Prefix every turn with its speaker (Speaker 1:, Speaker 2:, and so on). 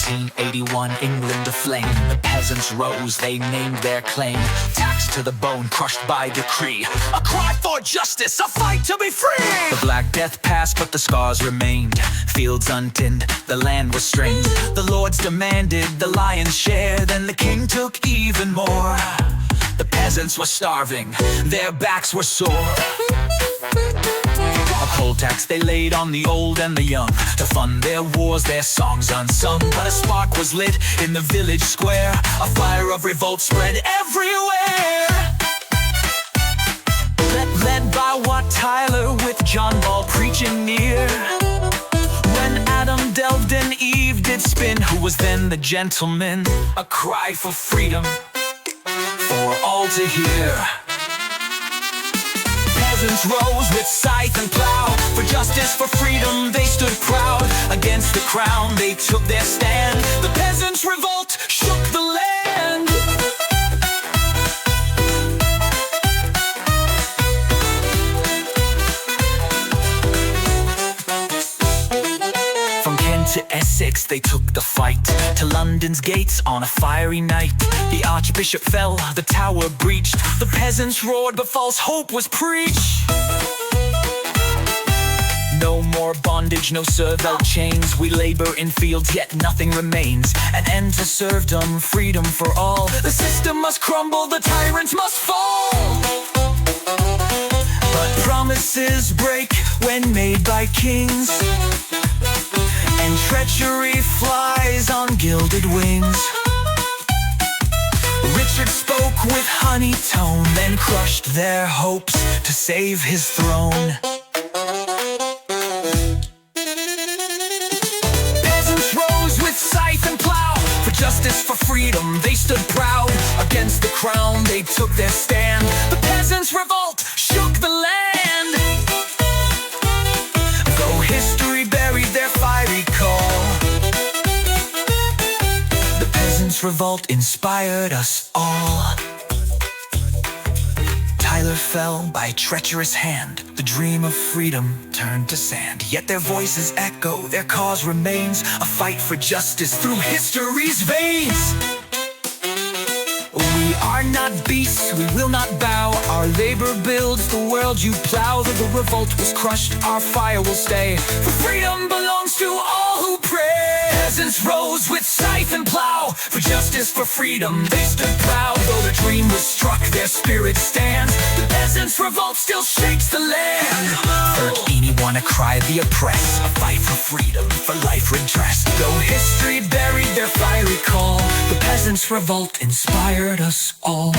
Speaker 1: 1781, England aflame. The peasants rose, they named their claim. Taxed to the bone, crushed by decree. A cry for justice, a fight to be free. The Black Death passed, but the scars remained. Fields untended, the land was strained. The lords demanded the lion's share, then the king took even more. The peasants were starving, their backs were sore. A poll tax they laid on the old and the young, to fund their wars, their songs unsung. But a spark was lit in the village square, a fire of revolt spread everywhere. Led by Wat Tylor, with John Ball preaching near. When Adam delved and Eve did spin, who was then the gentleman? A cry for freedom, for all to hear. Peasants rose with scythe and plow. For justice, for freedom, they stood proud. Against the crown, they took their stand. The Peasants Revolt shook the land. From Kent to Essex, they took the fight. To London's gates on a fiery night. The archbishop fell, the tower breached. The peasants roared, but false hope was preached. No more bondage, no servile chains. We labor in fields, yet nothing remains. An end to serfdom, freedom for all. The system must crumble, the tyrants must fall. But promises break when made by kings, and treachery flies on gilded wings. Richard spoke with honey tone, then crushed their hopes to save his throne. Peasants rose with scythe and plow. For justice, for freedom, they stood proud. Against the crown, they took their stand. The Peasants' Revolt shook the land. Though history buried their fiery call, the Peasants' Revolt inspired us all. Tylor fell by treacherous hand. The dream of freedom turned to sand. Yet their voices echo, their cause remains. A fight for justice through history's veins. We are not beasts, we will not bow. Our labor builds the world you plow. Though the revolt was crushed, our fire will stay. For freedom belongs to all who pray. Peasants rose with scythe and plow. For justice, for freedom, they stood proud. Though the dream was struck, their spirit stands. The Peasants' Revolt still shakes the land. For anyone to cry the oppressed, a fight for freedom, for life redressed. Though history buried their fiery call, the Peasants' Revolt inspired us all.